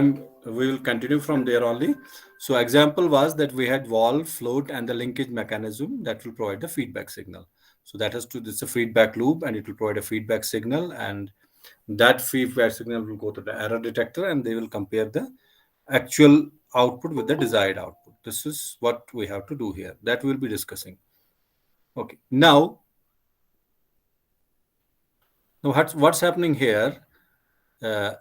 We will continue from there only. So example was that we had wall, float, and the linkage mechanism that will provide the feedback signal. So that is to this is a feedback loop, and it will provide a feedback signal, and that feedback signal will go to the error detector, and they will compare the actual output with the desired output. This is what we have to do here. That we'll be discussing. Okay. Now what's happening here? Uh,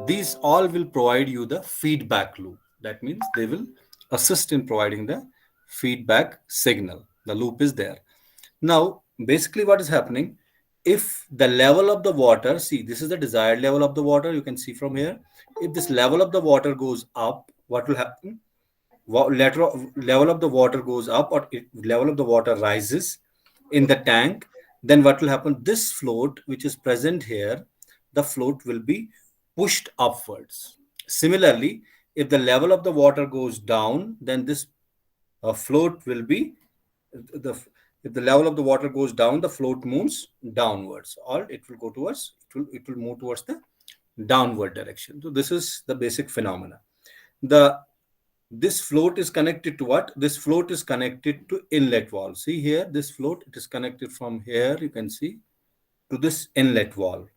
these all will provide you the feedback loop. That means they will assist in providing the feedback signal. The loop is there. Now, basically, what is happening? If the level of the water, see, this is the desired level of the water, you can see from here. If this level of the water goes up, what will happen? Level of the water goes up, or level of the water rises in the tank, then what will happen? This float which is present here, the float will be pushed upwards. Similarly, if the level of the water goes down, then this float will be the if the level of the water goes down, the float moves downwards, or it will go towards it will move towards the downward direction. So this is the basic phenomena. The This float is connected to what? This float is connected to inlet wall. See here, this float, it is connected from here, you can see, to this inlet wall.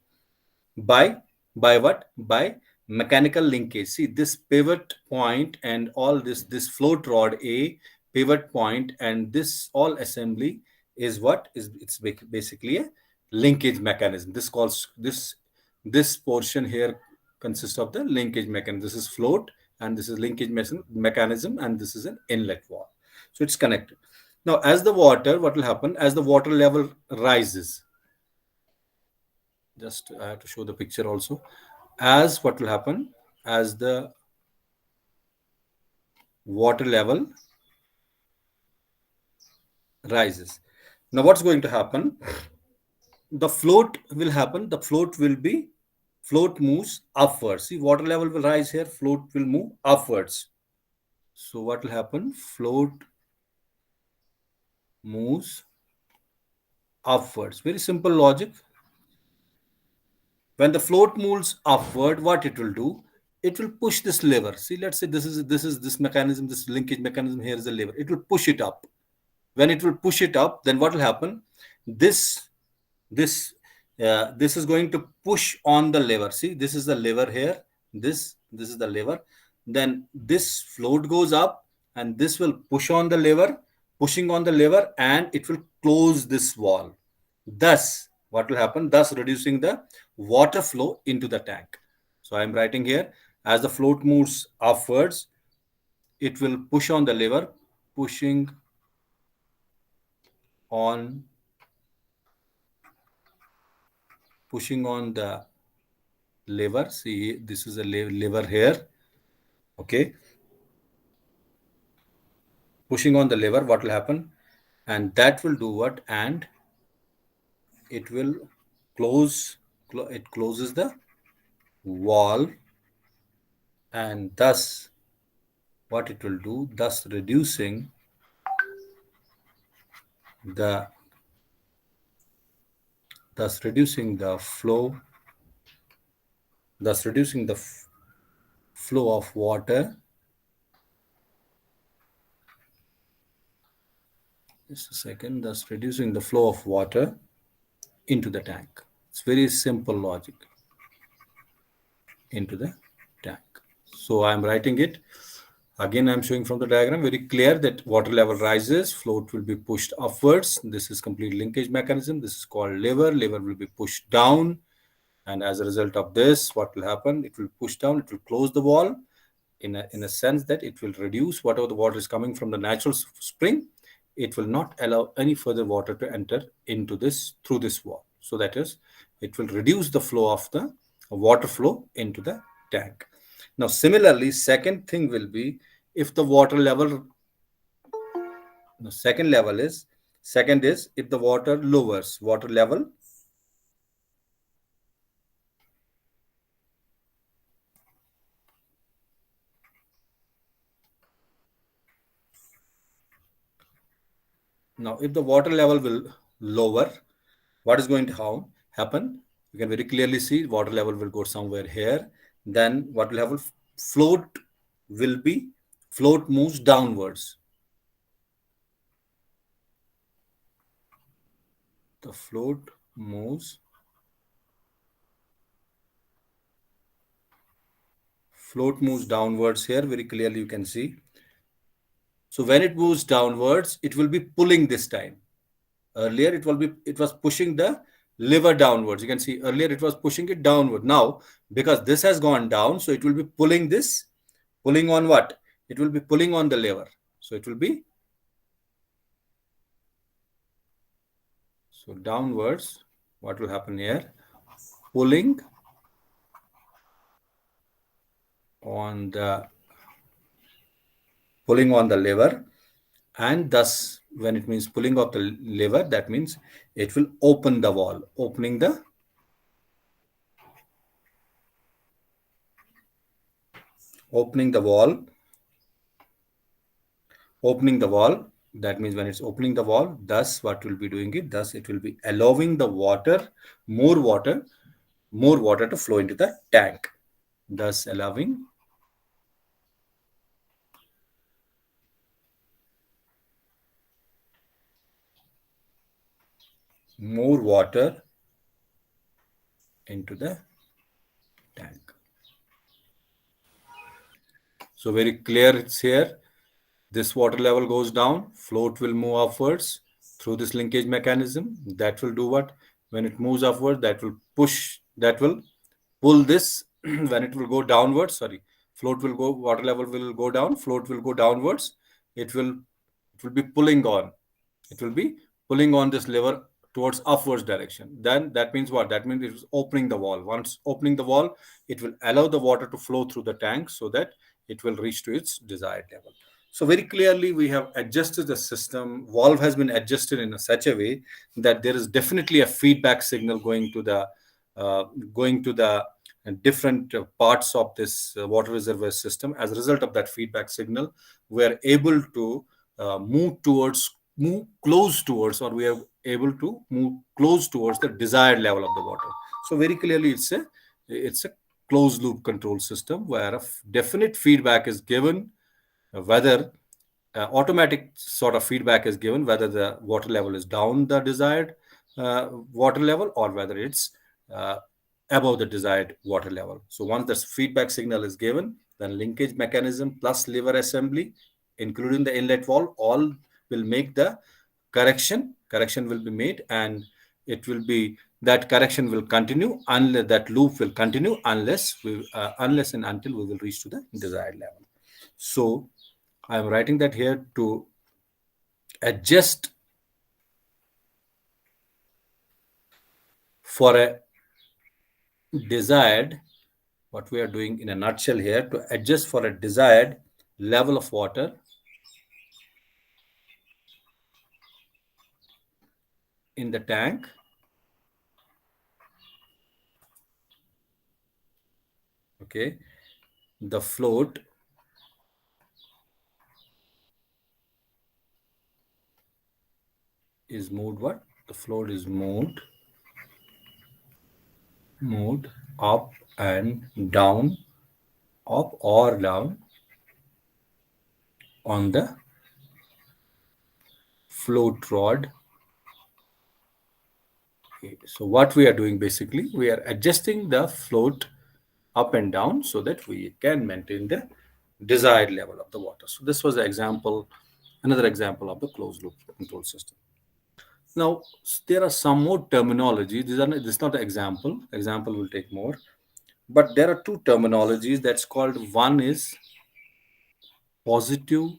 By what? By mechanical linkage. See this pivot point and all this float rod A, pivot point, and this all assembly is what is it's basically a linkage mechanism. This portion here consists of the linkage mechanism. This is float, and this is linkage mechanism, and this is an inlet wall. So it's connected. Now, what will happen as the water level rises? Just I have to show the picture also. As what will happen as the water level rises. Now, what's going to happen? The float will happen. The float moves upwards. See, water level will rise here. Float will move upwards. So what will happen? Float moves upwards. Very simple logic. When the float moves upward, what it will do? It will push this lever. See, let's say this mechanism, this linkage mechanism. Here is the lever. It will push it up. When it will push it up, then what will happen? This is going to push on the lever. See, this is the lever here. This is the lever. Then this float goes up, and this will push on the lever, pushing on the lever, and it will close this wall. Thus, what will happen? Thus, reducing the water flow into the tank. So I am writing here, as the float moves upwards, it will push on the lever, pushing on the lever. See, this is a lever here. Okay. Pushing on the lever, what will happen? And that will do what? And it will it closes the wall, and thus what it will do? Thus reducing the flow, flow of water. Just a second. Thus reducing the flow of water into the tank. It's very simple logic. Into the tank. So I'm writing it. Again, I'm showing from the diagram, very clear that water level rises, float will be pushed upwards. This is complete linkage mechanism. This is called lever. Lever will be pushed down. And as a result of this, what will happen? It will push down, it will close the wall in a sense that it will reduce whatever the water is coming from the natural spring. It will not allow any further water to enter into through this wall. So that is, it will reduce the flow of the water flow into the tank. Now, similarly, second thing will be if the water level, the second is if the water lowers, water level now, if the water level will lower, what is going to happen? You can very clearly see water level will go somewhere here. Then what will happen? float will be float moves downwards. The float moves downwards here. Very clearly you can see. So when it moves downwards, it will be pulling this time. Earlier it was pushing the lever downwards. You can see earlier it was pushing it downward. Now because this has gone down, so it will be pulling this. Pulling on what? It will be pulling on the lever. So it will be so downwards. What will happen here? Pulling on the lever, and thus when it means pulling of the lever, that means it will open the wall, opening the wall. That means when it's opening the wall, thus what will be doing it? Thus it will be allowing the water, more water, to flow into the tank. Thus allowing more water into the tank. So very clear it's here. This water level goes down, float will move upwards through this linkage mechanism. That will do what? When it moves upward, that will pull this. When it will go downwards, water level will go down, float will go downwards. It will be pulling on. It will be pulling on this lever towards upwards direction. Then that means what? That means it is opening the wall. Once opening the wall, it will allow the water to flow through the tank so that it will reach to its desired level. So very clearly, we have adjusted the system. Valve has been adjusted in such a way that there is definitely a feedback signal going to the different parts of this water reservoir system. As a result of that feedback signal, we are able to move close towards, or we are able to move close towards the desired level of the water. So very clearly, it's a closed loop control system where a definite feedback is given, whether automatic sort of feedback is given, whether the water level is down the desired water level, or whether it's uh, above the desired water level. So once the feedback signal is given, then linkage mechanism plus lever assembly, including the inlet valve, all will make the correction will be made, and it will be that correction will continue, unless that loop will continue, unless and until we will reach to the desired level. So I am writing that here to adjust for a desired, what we are doing in a nutshell here, to adjust for a desired level of water in the tank. Okay, the float is moved what? The float is moved up and down, up or down on the float rod. Okay, so what we are doing, basically, we are adjusting the float up and down so that we can maintain the desired level of the water. So this was another example of the closed loop control system. Now there are some more terminology. This is not the example. Example will take more, but there are two terminologies that's called. One is positive,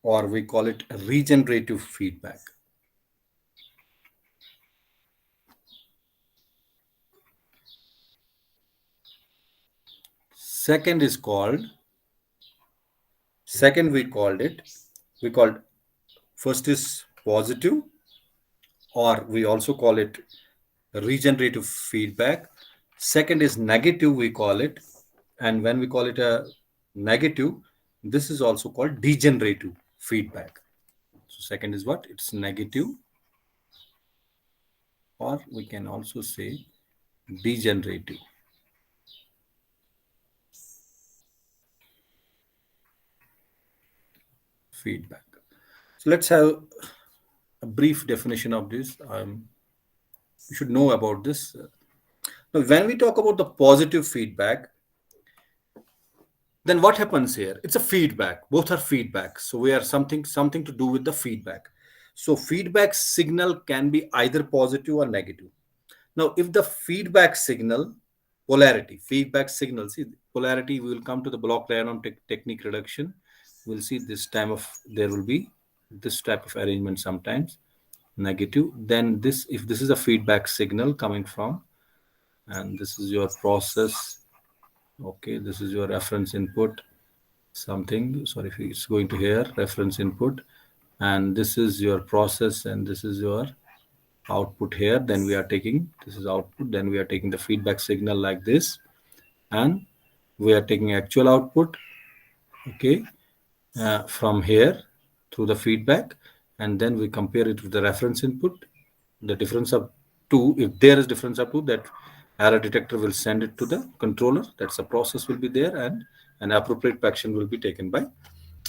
or we call it regenerative feedback. Second is called. Second we called it. We called first is positive, or we also call it regenerative feedback. Second is negative, we call it. And when we call it a negative, this is also called degenerative feedback. So second is what? It's negative, or we can also say degenerative. feedback. So let's have a brief definition of this. You should know about this. Now, when we talk about the positive feedback, then what happens here? It's a feedback. Both are feedback. So we are something to do with the feedback. So feedback signal can be either positive or negative. Now, if the feedback signal feedback signal, see polarity, we will come to the block diagram technique reduction. We'll see this time of there will be this type of arrangement sometimes negative. Then this, if this is a feedback signal coming from, and this is your process, okay, this is your reference input, something. Sorry if it's going to here reference input, and this is your process, and this is your output here. Then we are taking this is output, then we are taking the feedback signal like this, and we are taking actual output, okay, from here through the feedback, and then we compare it with the reference input. The difference of two, if there is difference of two, that error detector will send it to the controller. That's the process will be there, and an appropriate action will be taken by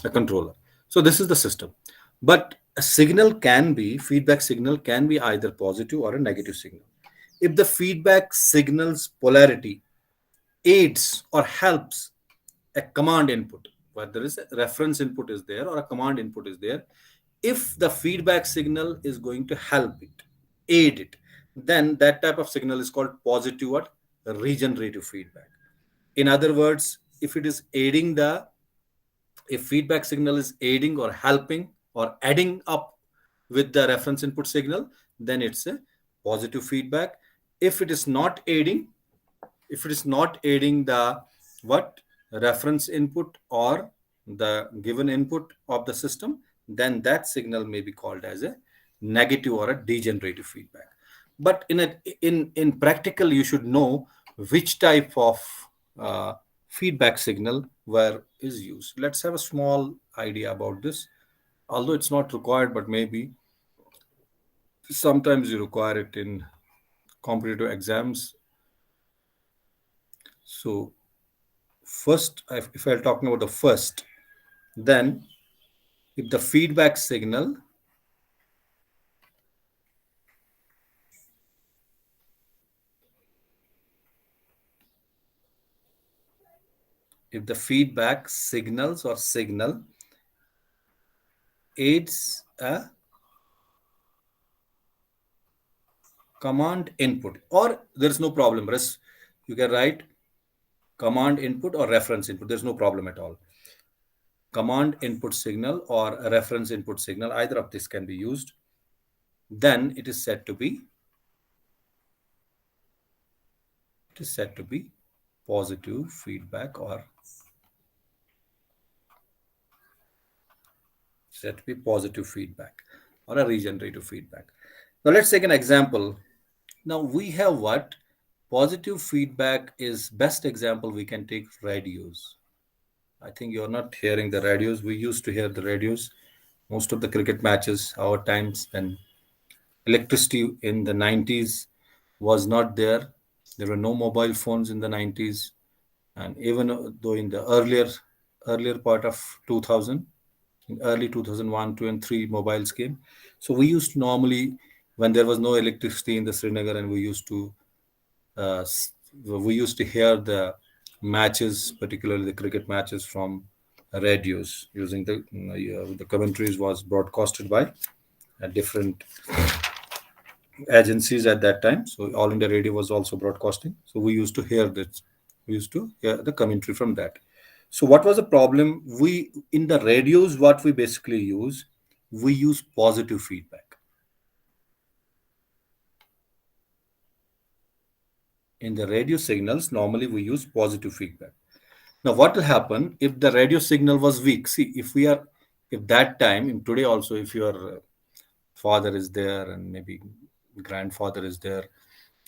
a controller. So this is the system. But a feedback signal can be either positive or a negative signal. If the feedback signal's polarity aids or helps a command input, whether is a reference input is there or a command input is there, if the feedback signal is going to help it, aid it, then that type of signal is called positive or regenerative feedback. In other words, if feedback signal is aiding or helping or adding up with the reference input signal, then it's a positive feedback. If it is not aiding, the what reference input or the given input of the system, then that signal may be called as a negative or a degenerative feedback. But in practical, you should know which type of uh, feedback signal where is used. Let's have a small idea about this, although it's not required, but maybe sometimes you require it in competitive exams. So first, if I'm talking about the first, then if the feedback signal if the feedback signals or signal aids a command input, or there's no problem, you can write command input or reference input, there's no problem at all. Command input signal or a reference input signal, either of this can be used, then it is said to be positive feedback, or said to be positive feedback or a regenerative feedback. Now let's take an example. Now we have what positive feedback is. Best example we can take radios. I think you're not hearing the radios. We used to hear the radios. Most of the cricket matches, our times when electricity in the 90s was not there. There were no mobile phones in the 90s. And even though in the earlier part of 2000, in early 2001, 2 and 3 mobiles came. So we used to normally, when there was no electricity in the Srinagar, and uh, we used to hear the matches, particularly the cricket matches, from radios using the commentaries was broadcasted by different agencies at that time. So All India Radio was also broadcasting. So we used to hear this. We used to hear the commentary from that. So what was the problem? We in the radios, what we basically we use positive feedback. In the radio signals, normally we use positive feedback. Now, what will happen if the radio signal was weak? See, if that time, in today also, if your father is there and maybe grandfather is there,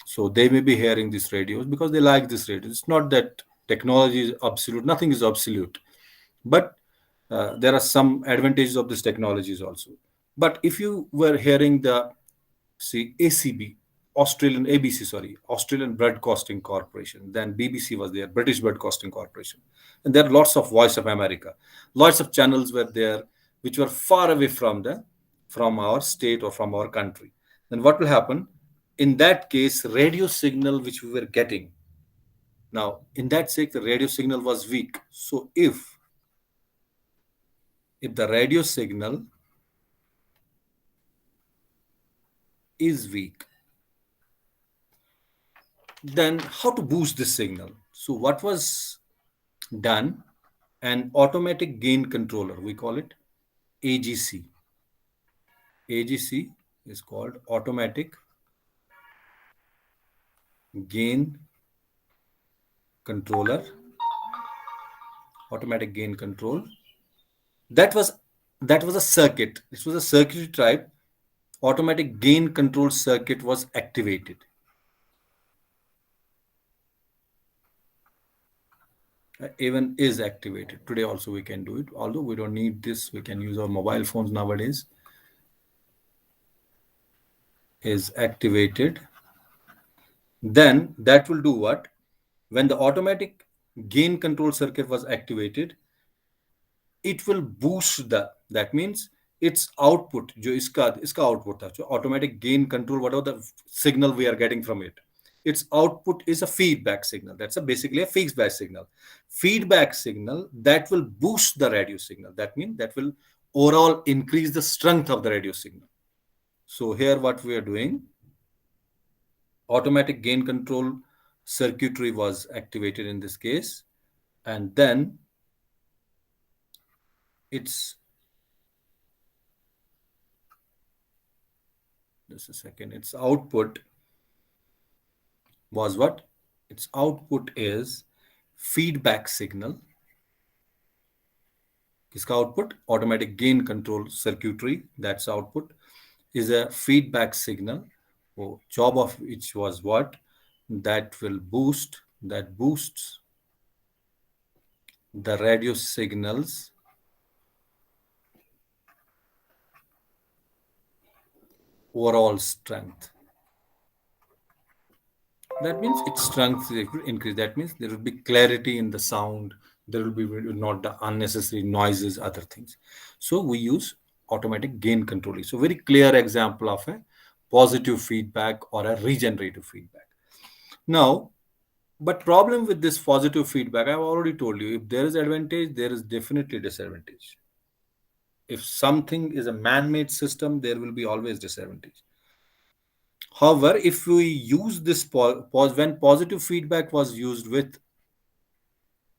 so they may be hearing these radios because they like this radio. It's not that technology is absolute, nothing is absolute, but there are some advantages of this technologies also. But if you were hearing the ACB, Australian Broadcasting Corporation, then BBC was there, British Broadcasting Corporation, and there are lots of Voice of America, lots of channels were there, which were far away from our state or from our country. Then what will happen? In that case, radio signal which we were getting, now in that case the radio signal was weak. So if the radio signal is weak, then how to boost this signal? So what was done? An automatic gain controller, we call it AGC. AGC is called gain controller, automatic gain control. That was a circuit. This was a circuitry type. Automatic gain control circuit was activated. Even is activated today. Also, we can do it. Although we don't need this, we can use our mobile phones nowadays. Is activated. Then that will do what? When the automatic gain control circuit was activated, it will boost that means its output, जो इसका output था, जो automatic gain control, whatever the signal we are getting from it, its output is a feedback signal. That's basically a feedback signal. Feedback signal that will boost the radio signal. That means that will overall increase the strength of the radio signal. So here what we are doing, automatic gain control circuitry was activated in this case, and then its its output was what? Its output is feedback signal. Kiska output? Automatic gain control circuitry. That's output is a feedback signal. Oh, job of which was what? That boosts the radio signals overall strength. That means its strength will increase. That means there will be clarity in the sound. There will be not the unnecessary noises, other things. So we use automatic gain control. So very clear example of a positive feedback or a regenerative feedback. Now, but problem with this positive feedback, I've already told you, if there is advantage, there is definitely disadvantage. If something is a man-made system, there will be always disadvantage. However, if we use this when positive feedback was used with,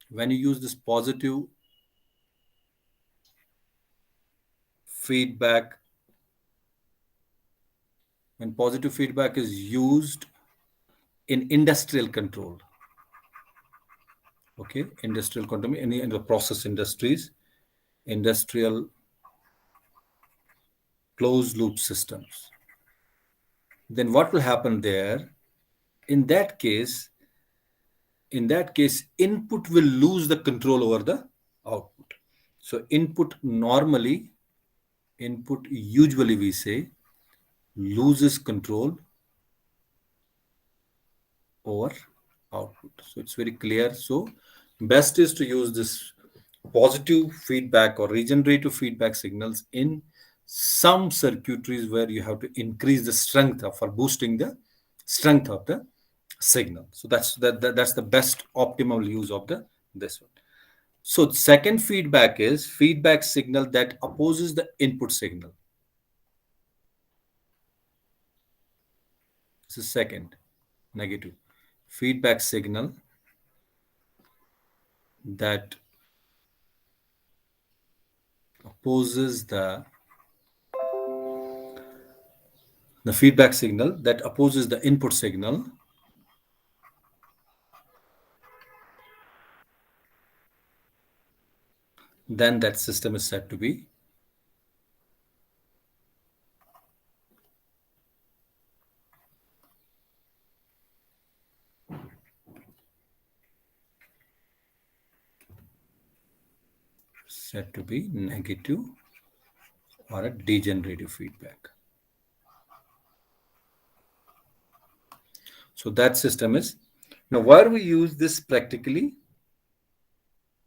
when you use this positive feedback, when positive feedback is used in industrial control, okay, industrial control, in the process industries, industrial closed loop systems, then what will happen there? In that case, input will lose the control over the output. So input usually we say loses control over output. So it's very clear. So best is to use this positive feedback or regenerative feedback signals in some circuitries where you have to increase the strength for boosting the strength of the signal. So that's the best optimal use of this one. So second feedback is feedback signal that opposes the input signal. This is second, negative feedback signal that opposes the feedback signal that opposes the input signal. Then that system is said to be negative or a degenerative feedback. So that system is, now where we use this practically,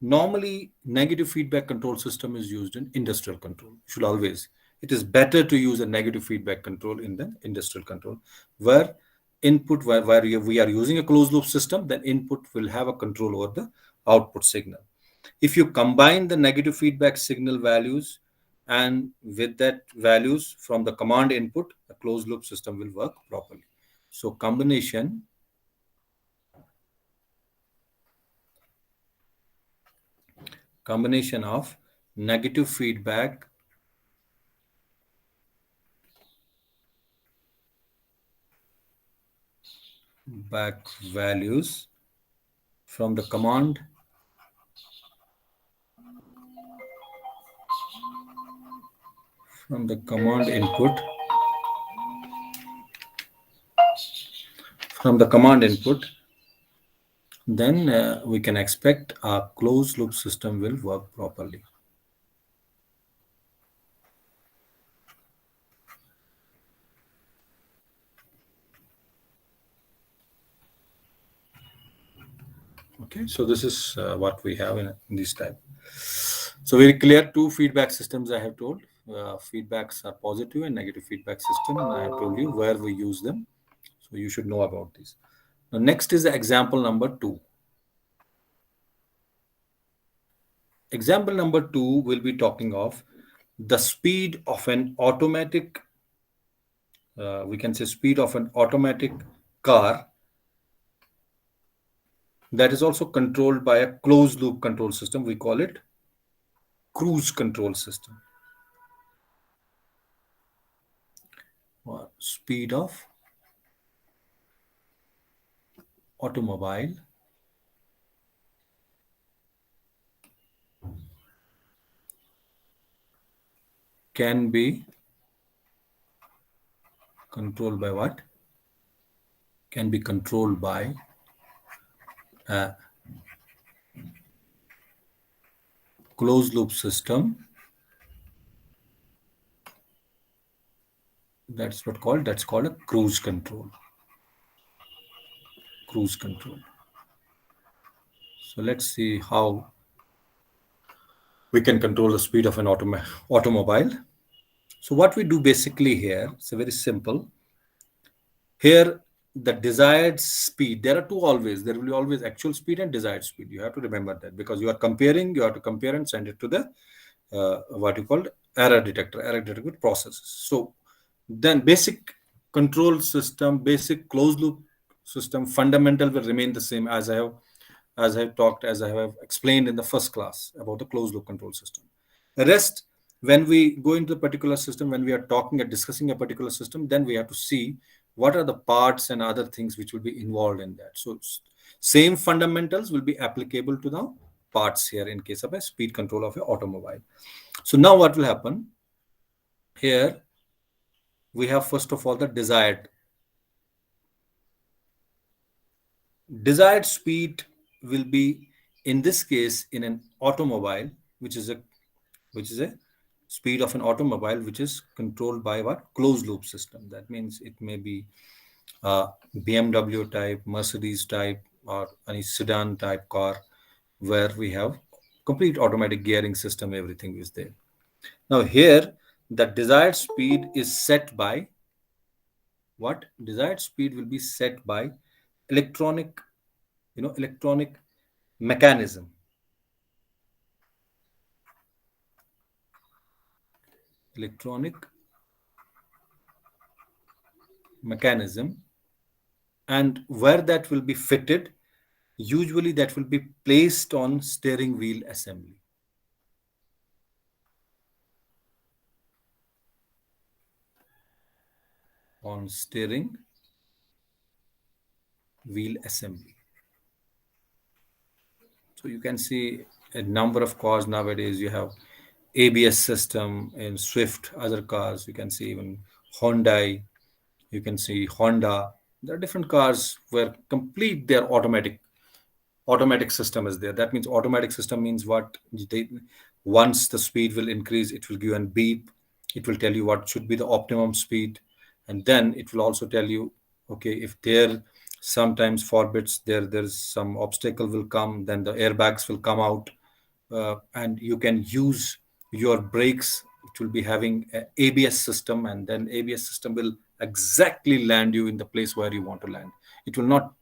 Normally, negative feedback control system is used in industrial control. Should always. It is better to use a negative feedback control in the industrial control, where where we are using a closed loop system, then input will have a control over the output signal. If you combine the negative feedback signal values and with that values from the command input, a closed loop system will work properly. So combination of negative feedback back values from the command input then we can expect our closed loop system will work properly. Okay, so this is what we have in this type. So very clear, two feedback systems I have told. Feedbacks are positive and negative feedback system, and I have told you where we use them. So you should know about this. Now next is the example number 2. Example number 2 will be talking of the speed of an automatic, we can say speed of an automatic car that is also controlled by a closed loop control system. We call it cruise control system. Speed of automobile can be controlled by what? Can be controlled by a closed loop system. That's called a cruise control. Cruise control. So let's see how we can control the speed of an automobile. So what we do basically here, it's very simple. Here, the desired speed, there will be always actual speed and desired speed. You have to remember that because you have to compare and send it to the what you call error detector with processes. So then basic control system, basic closed loop system fundamental will remain the same as I have explained in the first class about the closed loop control system. The rest, when we go into a particular system, when we are talking and discussing a particular system, then we have to see what are the parts and other things which will be involved in that. So same fundamentals will be applicable to the parts here in case of a speed control of an automobile. So now what will happen? Here we have first of all the desired speed will be, in this case, in an automobile, which is a speed of an automobile which is controlled by what? Closed loop system. That means it may be BMW type, Mercedes type, or any sedan type car where we have complete automatic gearing system, everything is there. Now here the desired speed is set by what? Desired speed will be set by electronic mechanism. Electronic mechanism, and where that will be fitted, usually that will be placed on steering wheel assembly. On steering wheel assembly. So you can see a number of cars nowadays. You have ABS system in Swift, other cars. You can see even Hyundai. You can see Honda. There are different cars where complete their automatic system is there. That means automatic system means what? Once the speed will increase, it will give a beep. It will tell you what should be the optimum speed, and then it will also tell you, okay, if there sometimes forbids there's some obstacle will come, then the airbags will come out. and you can use your brakes, which will be having a ABS system, and then ABS system will exactly land you in the place where you want to land. It will not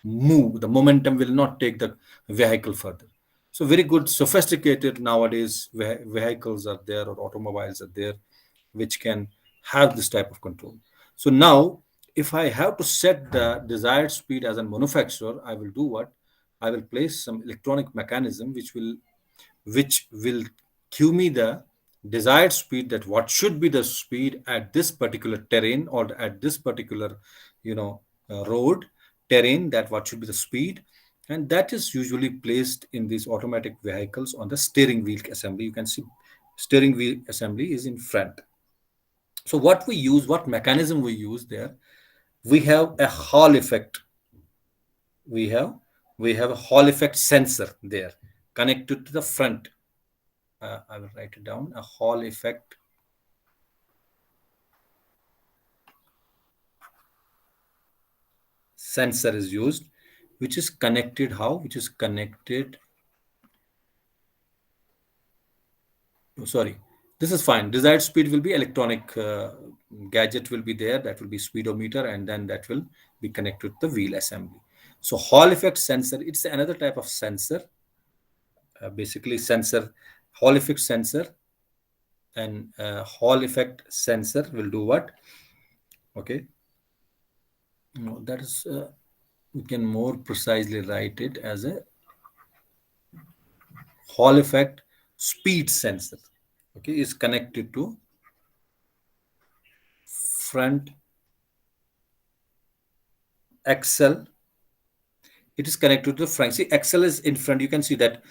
move, the momentum will not take the vehicle further. So very good sophisticated nowadays vehicles are there, or automobiles are there, which can have this type of control. So now, if I have to set the desired speed as a manufacturer, I will do what? I will place some electronic mechanism which will give me the desired speed, that what should be the speed at this particular terrain, or at this particular, you know, road terrain, that what should be the speed. And that is usually placed in these automatic vehicles on the steering wheel assembly. You can see steering wheel assembly is in front. So what we use, what mechanism we use there, we have a hall effect. We have we have a hall effect sensor there connected to the front. I will write it down. A hall effect sensor is used, which is connected how? Which is connected. Oh, sorry, this is fine. Desired speed will be electronic gadget will be there. That will be speedometer, and then that will be connected to the wheel assembly. So Hall effect sensor, it's another type of sensor. Basically, sensor Hall effect sensor, and Hall effect sensor will do what? Okay, no, that is we can more precisely write it as a Hall effect speed sensor. Okay, is connected to front axle. It is connected to the front. See, axle is in front. You can see that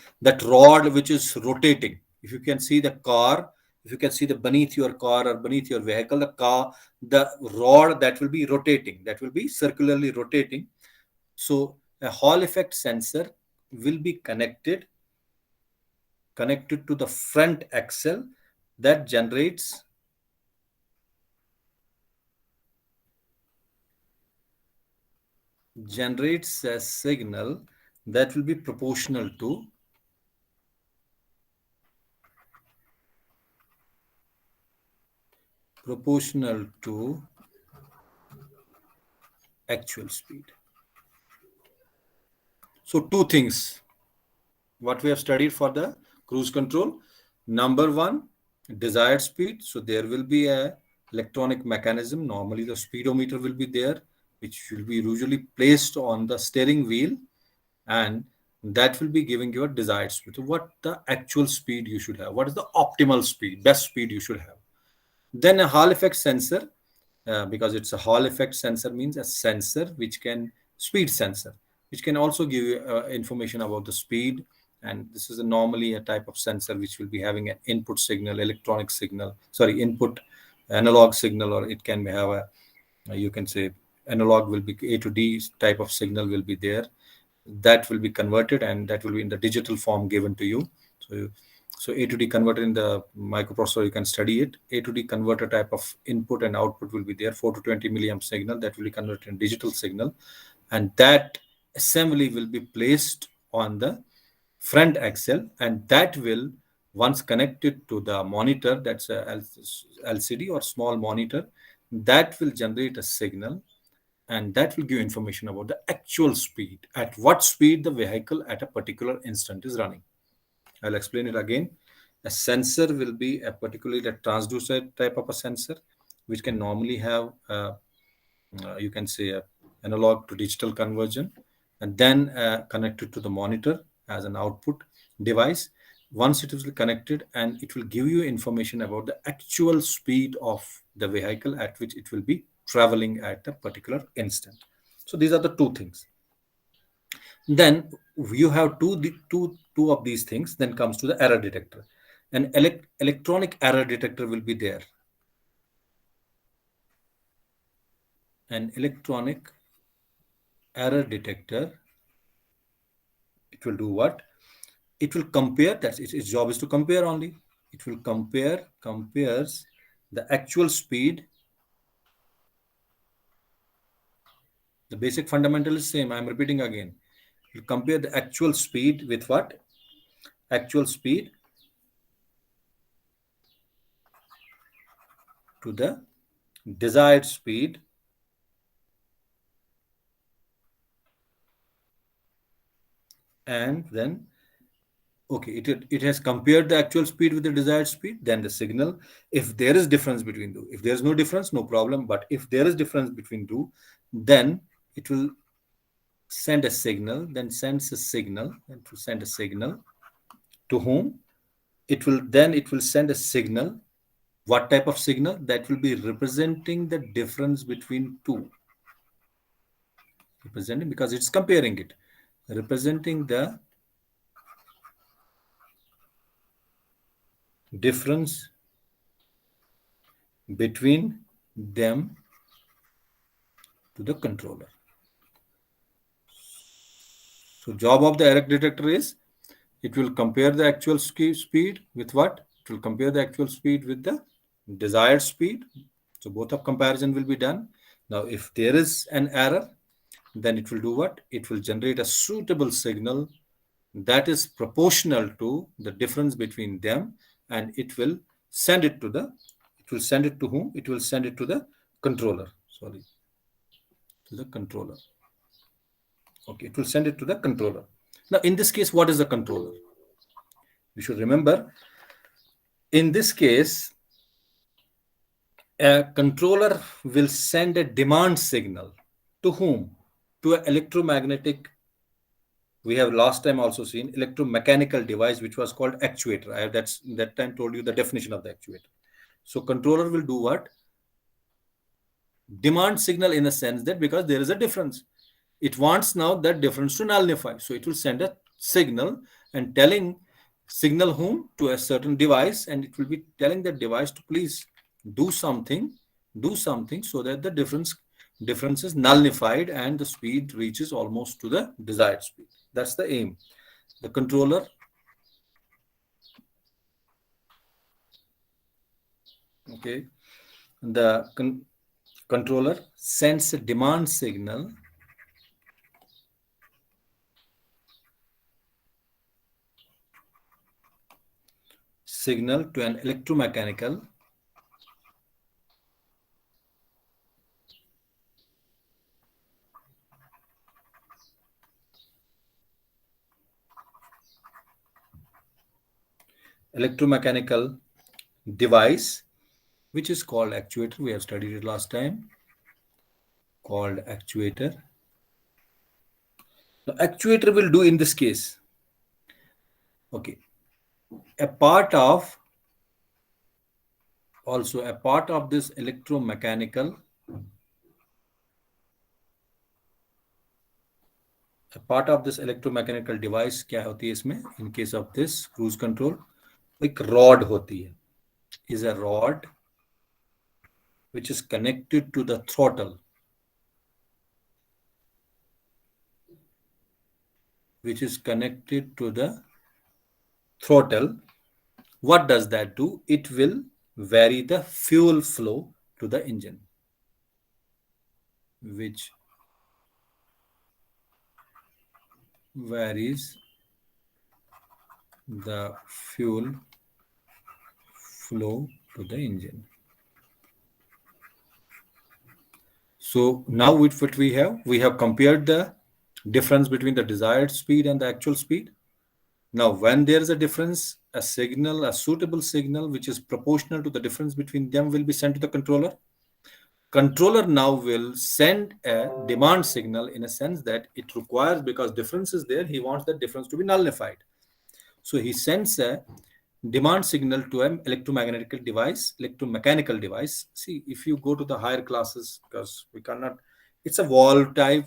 rod which is rotating. If you can see the car, if you can see the beneath your car or beneath your vehicle, the rod that will be rotating, that will be circularly rotating. So a Hall effect sensor will be connected to the front axle, that generates a signal that will be proportional to actual speed. So two things what we have studied for the cruise control. Number one, desired speed. So there will be a electronic mechanism. Normally the speedometer will be there, which will be usually placed on the steering wheel, and that will be giving you a desired speed. So what the actual speed you should have? What is the optimal speed, best speed you should have? Then a Hall effect sensor, because it's a Hall effect sensor, means a sensor which can speed sensor, which can also give you information about the speed. And this is normally a type of sensor which will be having an input signal, electronic signal, sorry, input analog signal, or it can have a, you can say analog will be A to D type of signal will be there, that will be converted, and that will be in the digital form given to you. So A to D converter in the microprocessor, you can study it. A to D converter type of input and output will be there. 4 to 20 milliamp signal that will be converted in digital signal, and that assembly will be placed on the front axle, and that will, once connected to the monitor, that's a LCD or small monitor, that will generate a signal, and that will give information about the actual speed, at what speed the vehicle at a particular instant is running. I'll explain it again. A sensor will be a particularly a transducer type of a sensor, which can normally have, you can say, a analog to digital conversion, and then connected to the monitor as an output device. Once it is connected, and it will give you information about the actual speed of the vehicle at which it will be traveling at a particular instant. So these are the two things. Then you have two of these things. Then comes to the error detector. An electronic error detector will be there. An electronic error detector, it will do what? It will compare. That's its job is to compare only. It will compares the actual speed. The basic fundamental is same. I'm repeating again. You compare the actual speed with what? actual speed to the desired speed, and then okay, it has compared the actual speed with the desired speed. Then the signal, if there is difference between two, if there is no difference, no problem. But if there is difference between two, then it will send a signal. Then sends a signal, and to send a signal to whom? It will send a signal. What type of signal? That will be representing the difference between two. Representing, because it's comparing it, representing the difference between them to the controller. So job of the error detector is, it will compare the actual speed with what? It will compare the actual speed with the desired speed. So both of comparison will be done. Now, if there is an error, then it will do what? It will generate a suitable signal that is proportional to the difference between them, and it will send it to the, it will send it to whom? It will send it to the controller. Sorry, to the controller. Okay, it will send it to the controller. Now, in this case, what is the controller? We should remember, in this case, a controller will send a demand signal to whom? To an electromagnetic. We have last time also seen electromechanical device, which was called actuator. I have that time told you the definition of the actuator. So controller will do what? Demand signal, in a sense that because there is a difference, it wants now that difference to nullify. So it will send a signal and telling, signal whom? To a certain device, and it will be telling that device to please do something, so that the difference is nullified and the speed reaches almost to the desired speed. That's the aim. The controller okay, the controller sends a demand signal to an electromechanical device, which is called actuator. We have studied it last time, called actuator. The actuator will do in this case, okay, a part of this electromechanical, device क्या होती है इसमें, in case of this cruise control, एक rod होती है, is a rod which is connected to the throttle, What does that do? It will vary the fuel flow to the engine, which varies the fuel flow to the engine. So now with what we have compared the difference between the desired speed and the actual speed. Now, when there is a difference, a suitable signal, which is proportional to the difference between them, will be sent to the controller. Controller now will send a demand signal, in a sense that it requires, because difference is there, he wants that difference to be nullified. So he sends a demand signal to an electromechanical device. See, if you go to the higher classes, because we cannot, it's a valve type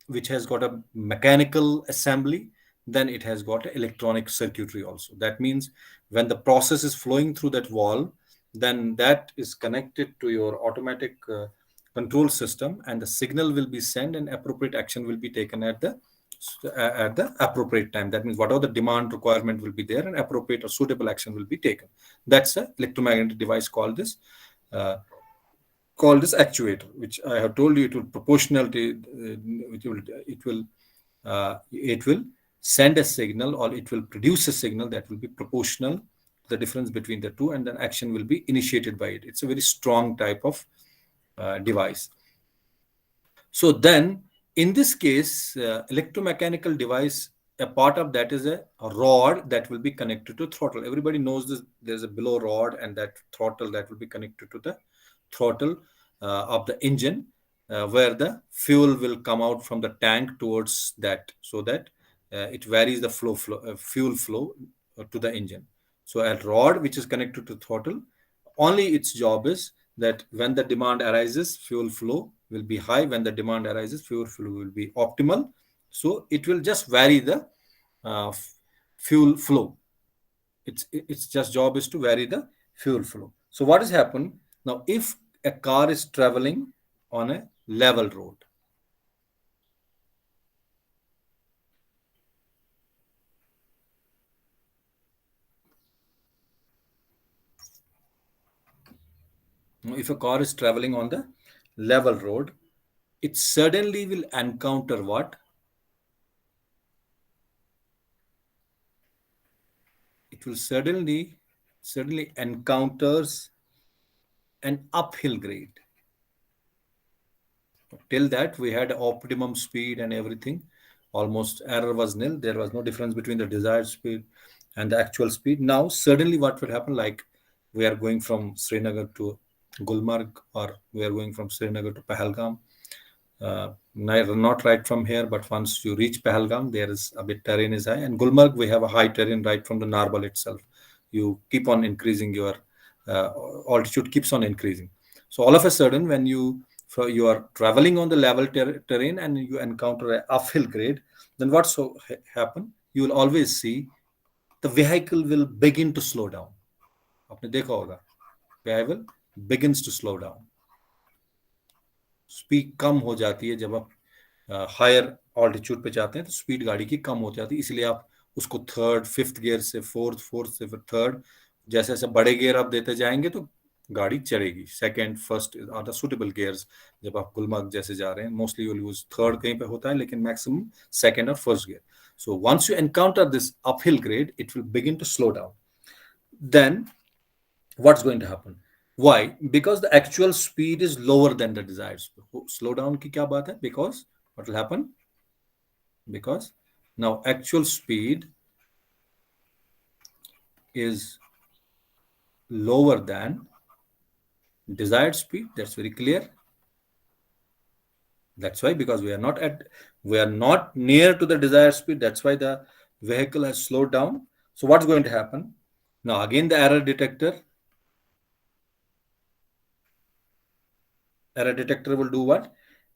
which has got a mechanical assembly, then it has got an electronic circuitry also. That means when the process is flowing through that valve, then that is connected to your automatic control system, and the signal will be sent and appropriate action will be taken at the appropriate time. That means whatever the demand requirement will be there, and appropriate or suitable action will be taken. That's an electromagnetic device called this actuator, which I have told you, it will proportionality, it will send a signal, or it will produce a signal that will be proportional to the difference between the two, and then action will be initiated by it. It's a very strong type of device. So then, in this case, electromechanical device, a part of that is a rod that will be connected to throttle. Everybody knows this. There's a below rod and that throttle that will be connected to the throttle of the engine, where the fuel will come out from the tank towards that, so that it varies the fuel flow to the engine. So a rod which is connected to throttle, only its job is that when the demand arises, fuel flow will be high. When the demand arises, fuel flow will be optimal. So it will just vary the fuel flow. Its just job is to vary the fuel flow. So what has happened now? If a car is traveling on a level road, if a car is traveling on the level road, it suddenly will encounter what? It will suddenly encounters an uphill grade. Till that, we had optimum speed and everything. Almost error was nil. There was no difference between the desired speed and the actual speed. Now, suddenly, what will happen? Like we are going from Srinagar to Gulmarg, or we are going from Srinagar to Pahalgam. Not right from here, but once you reach Pahalgam, there is a bit terrain is high. And Gulmarg, we have a high terrain right from the Narbal itself. You keep on increasing your altitude, keeps on increasing. So all of a sudden, when you are traveling on the level terrain and you encounter an uphill grade, then what's happen? You will always see the vehicle will begin to slow down. आपने देखा होगा, vehicle begins to slow down. Speed कम हो जाती है जब आप higher altitude पे जाते हैं, तो स्पीड गाड़ी की कम हो जाती है, इसलिए आप उसको थर्ड फिफ्थ गियर से फोर्थ, फोर्थ से फिर थर्ड, जैसे जैसे बड़े गियर आप देते जाएंगे तो गाड़ी चढ़ेगी. Second, first are the suitable gears. जब आप गुलमर्ग जैसे जा रहे हैं, मोस्टली यू यूज थर्ड कहीं पे होता है, लेकिन मैक्सिमम सेकंड और first gear. So once you encounter this uphill grade, it will begin to slow down. Then what's going to happen? Why? Because the actual speed is lower than the desired speed. Slow down ki kya baat hai? Because what will happen? Because now actual speed is lower than desired speed. That's very clear. That's why, because we are not near to the desired speed. That's why the vehicle has slowed down. So what's going to happen? Now again, the error detector will do what?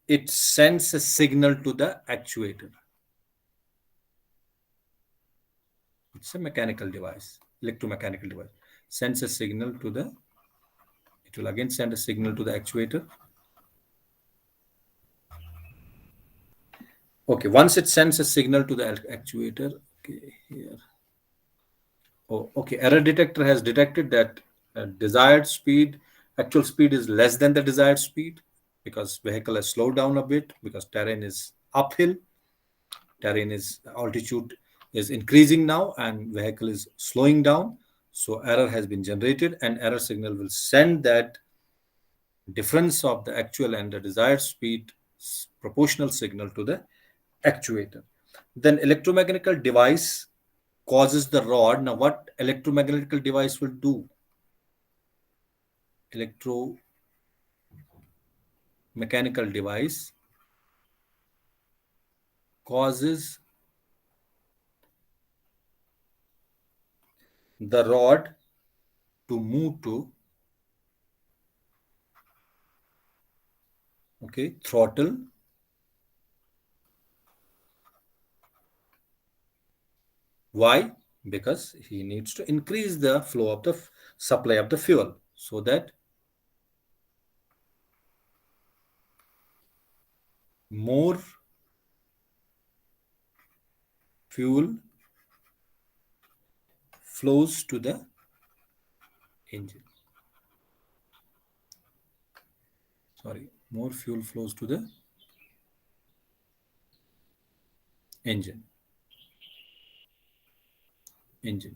It sends a signal to the actuator. It's a mechanical device, electromechanical device. Sends a signal to the, it will again send a signal to the actuator. Okay, once it sends a signal to the actuator, okay, here. Oh, okay, error detector has detected that desired speed, actual speed is less than the desired speed, because vehicle has slowed down a bit, because terrain is uphill, terrain is altitude is increasing now, and vehicle is slowing down. So error has been generated, and error signal will send that difference of the actual and the desired speed proportional signal to the actuator. Then electromechanical device causes the rod. Now what electromechanical device will do? Electromechanical device causes the rod to move to, okay, throttle. Why? Because he needs to increase the flow of the supply of the fuel, so that more fuel flows to the engine. Sorry, more fuel flows to the engine. engine.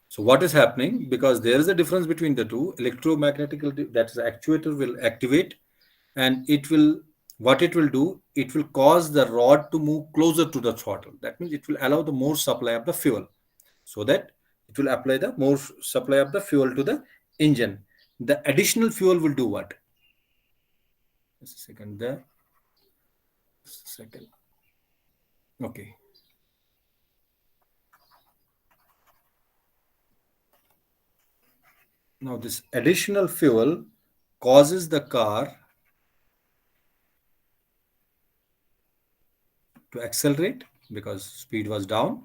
So what is happening? Because there is a difference between the two, electromagnetic, that is actuator will activate, and it will, what it will do, it will cause the rod to move closer to the throttle. That means it will allow the more supply of the fuel, so that it will apply the more supply of the fuel to the engine. The additional fuel will do what? Just a second there. Just a second. Okay. Now this additional fuel causes the car to accelerate because speed was down.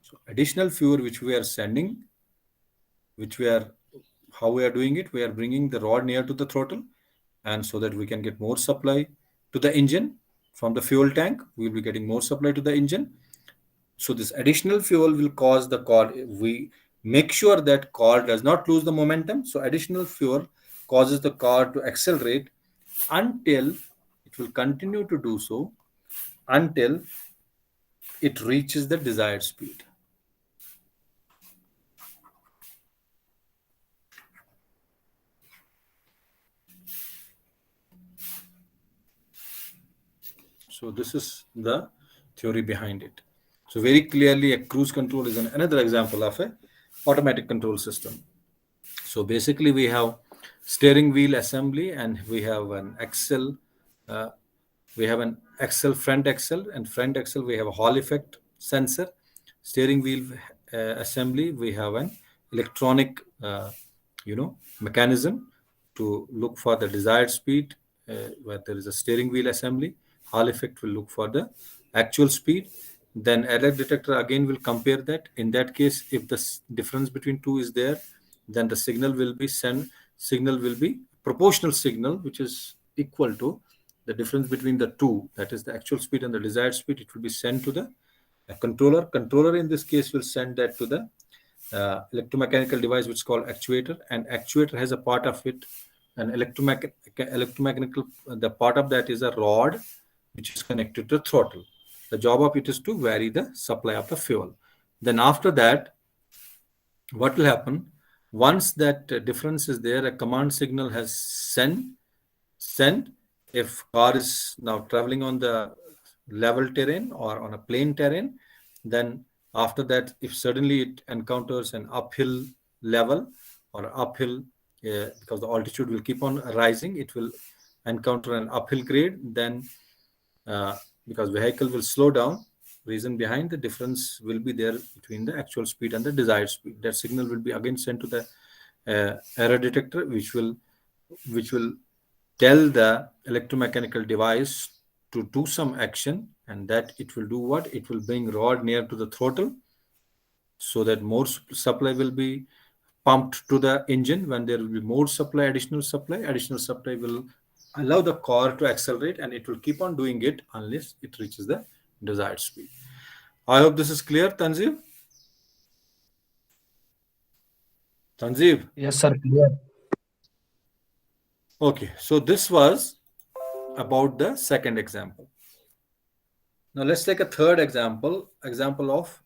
So additional fuel which we are sending, which we are, how we are doing it, we are bringing the rod near to the throttle, and so that we can get more supply to the engine from the fuel tank. We will be getting more supply to the engine. So this additional fuel will cause the car, we make sure that car does not lose the momentum. So additional fuel causes the car to accelerate until it will continue to do so until it reaches the desired speed. So this is the theory behind it. So very clearly, a cruise control is another example of a automatic control system. So basically, we have steering wheel assembly, and we have an axle. Uh, we have an axle, front axle, and front axle. We have a Hall effect sensor. Steering wheel assembly. We have an electronic, mechanism to look for the desired speed. Where there is a steering wheel assembly, Hall effect will look for the actual speed. Then error detector again will compare that. In that case, if the difference between two is there, then the signal will be sent. Signal will be proportional signal, which is equal to the difference between the two. That is the actual speed and the desired speed. It will be sent to the controller. Controller in this case will send that to the electromechanical device which is called actuator, and actuator has a part of it, an electromechanical, the part of that is a rod which is connected to the throttle. The job of it is to vary the supply of the fuel. Then after that, what will happen, once that difference is there, a command signal has sent. If car is now traveling on the level terrain or on a plain terrain, then after that, if suddenly it encounters an uphill level or uphill, because the altitude will keep on rising, it will encounter an uphill grade, then uh, because vehicle will slow down, reason behind the difference will be there between the actual speed and the desired speed. That signal will be again sent to the error detector, which will tell the electromechanical device to do some action, and that it will do what, it will bring rod near to the throttle, so that more supply will be pumped to the engine. When there will be more supply, additional supply will allow the car to accelerate, and it will keep on doing it unless it reaches the desired speed. I hope this is clear, Tanzib. Yes, sir. Clear. Okay, so this was about the second example. Now let's take a third example of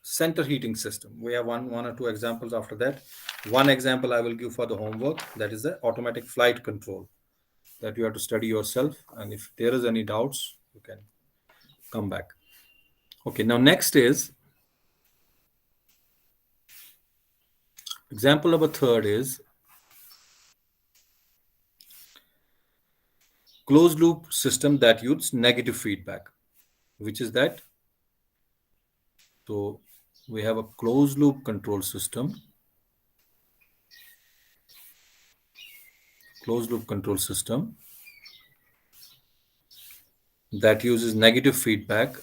center heating system. We have one or two examples after that. One example I will give for the homework, that is the automatic flight control, that you have to study yourself, and if there is any doubts, you can come back. Okay, now next is example number third is closed loop system that uses negative feedback. Which is that? So we have a closed loop control system, that uses negative feedback.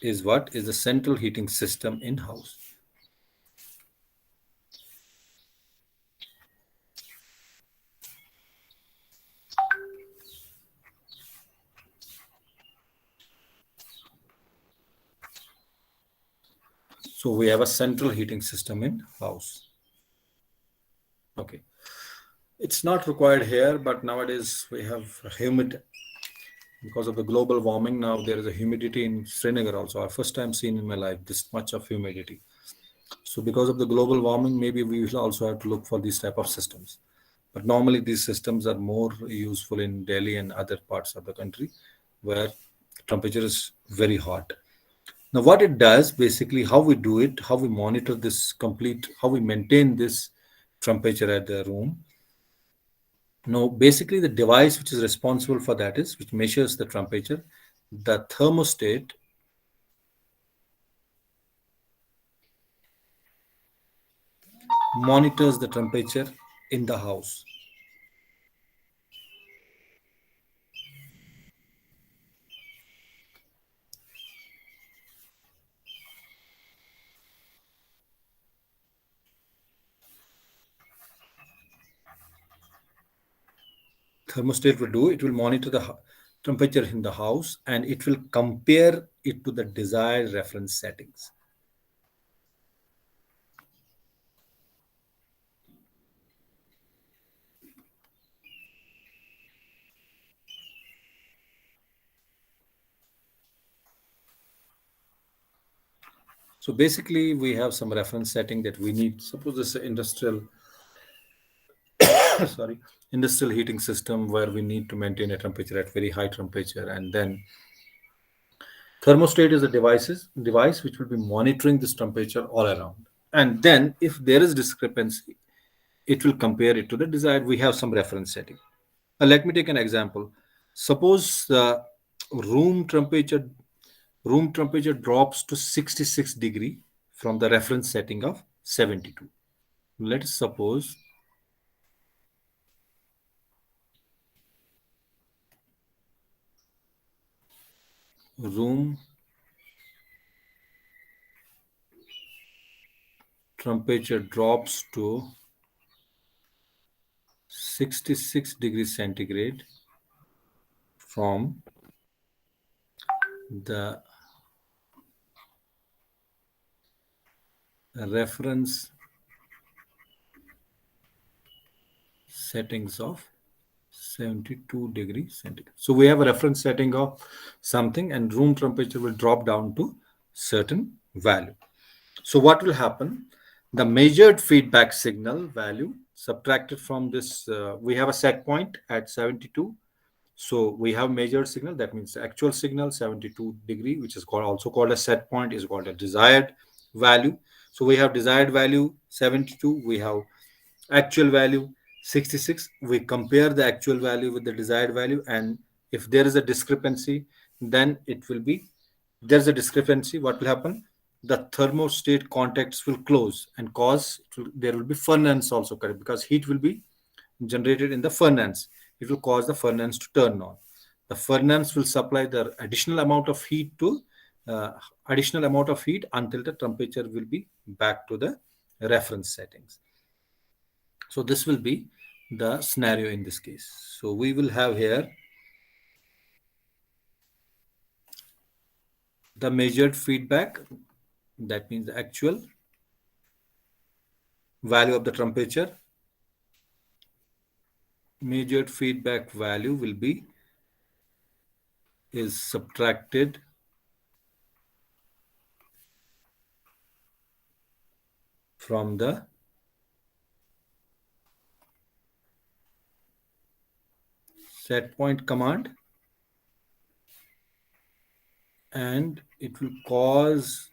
Is what is the central heating system in house. So we have a central heating system in house. Okay. It's not required here, but nowadays we have humid because of the global warming. Now there is a humidity in Srinagar also. Our first time seen in my life this much of humidity. So because of the global warming, maybe we will also have to look for these type of systems. But normally these systems are more useful in Delhi and other parts of the country where temperature is very hot. Now what it does basically, how we do it, how we monitor this complete, how we maintain this temperature at the room. No, basically the device which is responsible for that is which measures the temperature. The thermostat monitors the temperature in the house. Thermostat will do, it will monitor the temperature in the house and it will compare it to the desired reference settings. So basically we have some reference setting that we need. Suppose this is industrial sorry, industrial heating system where we need to maintain a temperature at very high temperature, and then thermostat is a device which will be monitoring this temperature all around. And then if there is discrepancy, it will compare it to the desired. We have some reference setting. Let me take an example. Suppose the room temperature room temperature drops to 66 degree from the reference setting of 72. Let us suppose room temperature drops to 66 degrees centigrade from the reference settings of 72 degrees centigrade. So we have a reference setting of something and room temperature will drop down to certain value. So what will happen? The measured feedback signal value subtracted from this, we have a set point at 72. So we have measured signal. That means the actual signal 72 degree, which is called also called a set point, is called a desired value. So we have desired value 72. We have actual value 66. We compare the actual value with the desired value, and if there is a discrepancy, then it will be, there's a discrepancy, what will happen? The thermostat contacts will close and cause there will be furnace also, correct, because heat will be generated in the furnace. It will cause the furnace to turn on. The furnace will supply the additional amount of heat to until the temperature will be back to the reference settings. So this will be the scenario in this case. So we will have here the measured feedback, that means the actual value of the temperature. Measured feedback value will be is subtracted from the set point command, and it will cause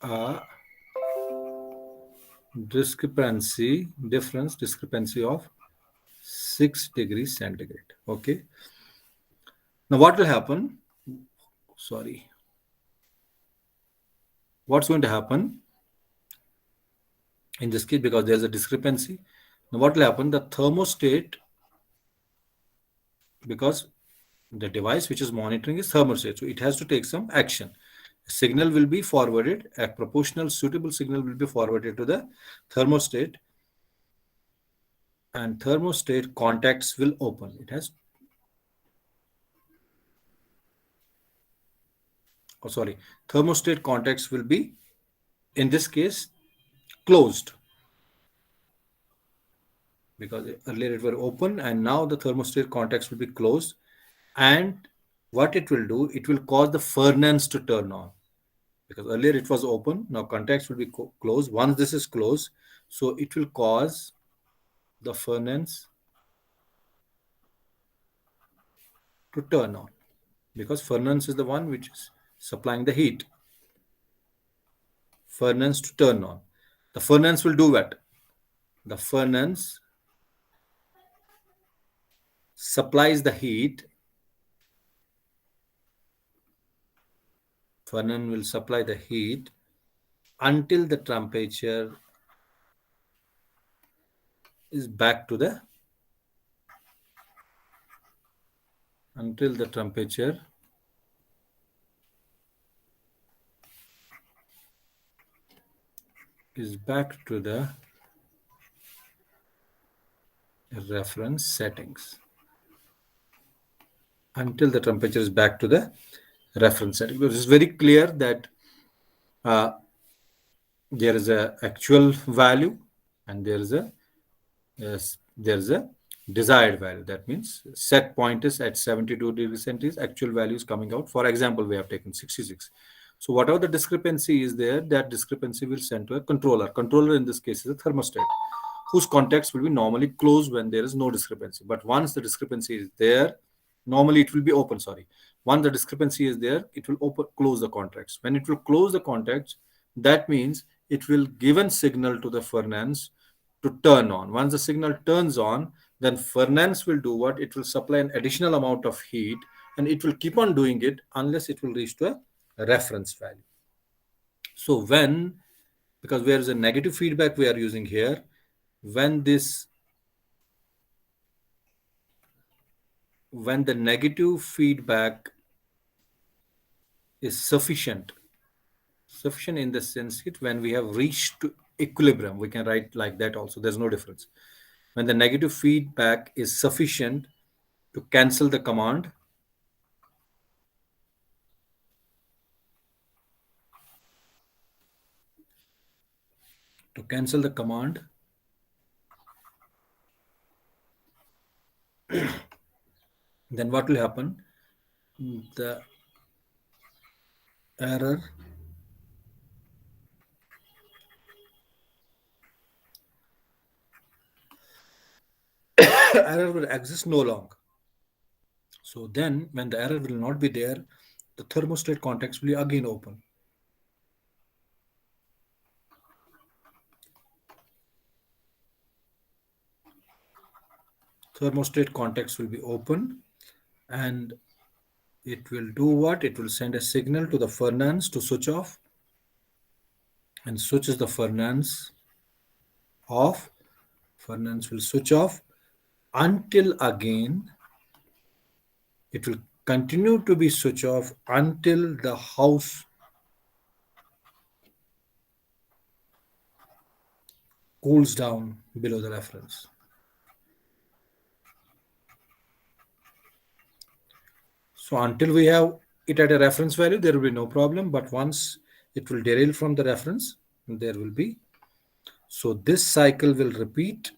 a discrepancy of 6 degrees centigrade. Okay. Now what will happen? Sorry. What's going to happen in this case, because there's a discrepancy? Now what will happen? The thermostat, because the device which is monitoring is thermostat, so it has to take some action. A signal will be forwarded, a proportional suitable signal will be forwarded to the thermostat, and thermostat contacts will open. It has, thermostat contacts will be in this case closed, because earlier it were open and now the thermostat contacts will be closed. And what it will do, it will cause the furnace to turn on, because earlier it was open, now contacts will be closed. Once this is closed, so it will cause the furnace to turn on, because furnace is the one which is supplying the heat. Furnace to turn on, the furnace will do what? The furnace supplies the heat. Furnace will supply the heat until the temperature is back to the until the temperature is back to the reference settings. Until the temperature is back to the reference setting. It is very clear that uh, there is a actual value and there is a desired value. That means set point is at 72 degrees centigrade, actual value is coming out. For example, we have taken 66. So whatever the discrepancy is there, that discrepancy will send to a controller. Controller in this case is a thermostat, whose contacts will be normally closed when there is no discrepancy. But once the discrepancy is there, normally it will be open. Sorry, once the discrepancy is there, it will close the contacts. When it will close the contacts, that means it will give a signal to the furnace to turn on. Once the signal turns on, then furnace will do what? It will supply an additional amount of heat, and it will keep on doing it unless it will reach to a reference value. So because there is a negative feedback we are using here, when the negative feedback is sufficient in the sense that when we have reached to equilibrium, we can write like that also, there's no difference. When the negative feedback is sufficient to cancel the command, then what will happen? The error will exist no longer. So then when the error will not be there, the thermostat contacts will be again open. Thermostat contacts will be open, and it will do what? It will send a signal to the furnace to switch off, and switches the furnace off. Furnace will switch off until again it will continue to be switch off until the house cools down below the reference. So until we have it at a reference value, there will be no problem. But once it will derail from the reference, there will be. So this cycle will repeat.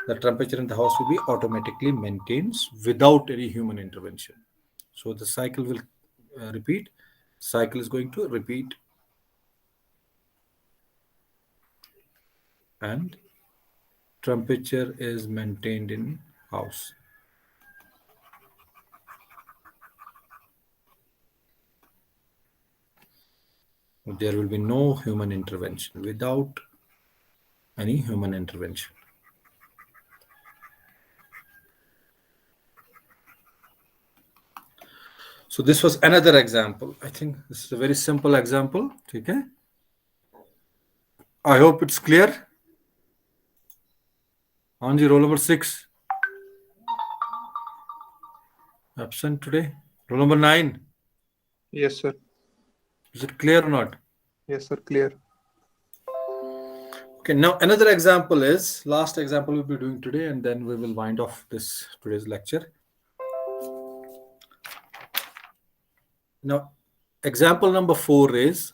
The temperature in the house will be automatically maintained without any human intervention. So the cycle will repeat. Cycle is going to repeat, and temperature is maintained in house. There will be no human intervention, without any human intervention. So this was another example. I think this is a very simple example. Okay. I hope it's clear. Anji, roll number 6. Absent today. Roll number 9. Yes, sir. Is it clear or not? Yes, sir. Clear. Okay, now another example is, last example we'll be doing today, and then we will wind off today's lecture. Now, example number 4 is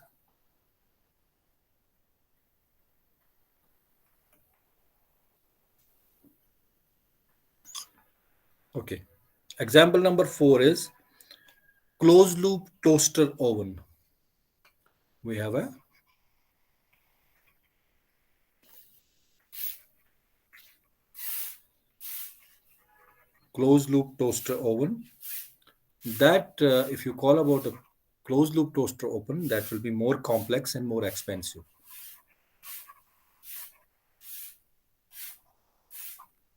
Okay. Example number 4 is closed loop toaster oven. We have a closed loop toaster oven that if you call about a closed loop toaster oven, that will be more complex and more expensive.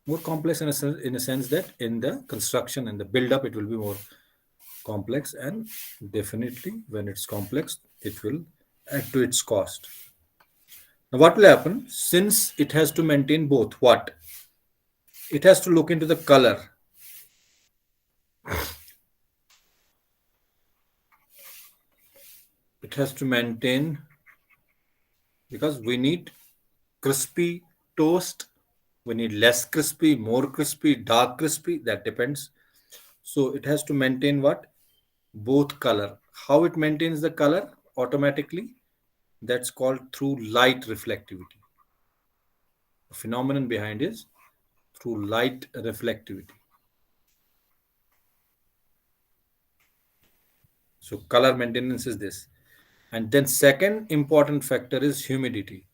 More complex in a sense that in the construction and the build up it will be more complex, and definitely when it's complex it will add to its cost. Now what will happen, since it has to maintain both, what it has to look into the color, it has to maintain, because we need crispy toast, we need less crispy, more crispy, dark crispy, that depends. So it has to maintain what, both color. How it maintains the color automatically, that's called through light reflectivity. The phenomenon behind is through light reflectivity. So color maintenance is this. And then second important factor is humidity.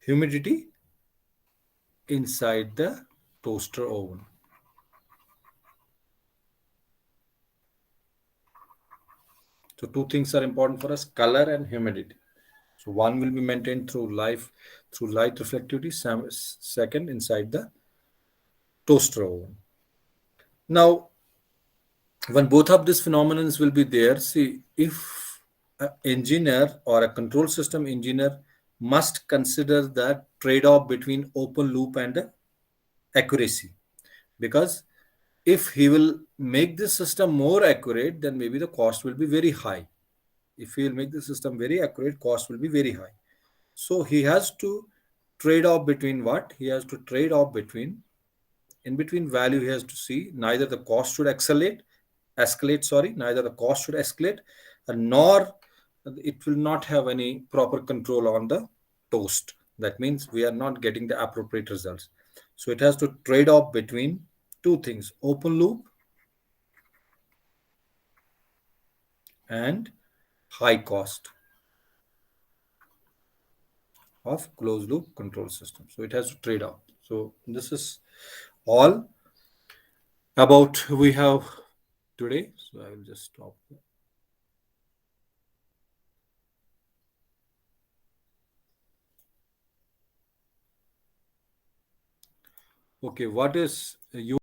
Humidity inside the toaster oven. So two things are important for us, color and humidity. So one will be maintained through light reflectivity, second inside the toaster oven. Now, when both of these phenomenons will be there, see, if an engineer or a control system engineer must consider the trade-off between open loop and accuracy, because if he will make the system more accurate, then maybe the cost will be very high. If he will make the system very accurate, cost will be very high. So he has to trade off between what? He has to trade off between, in between value, he has to see neither the cost should escalate, sorry, neither the cost should escalate, nor it will not have any proper control on the toast. That means we are not getting the appropriate results. So it has to trade off between two things, open loop and high cost of closed loop control system. So it has to trade off. So this is all about we have today. So I will just stop. Okay, what is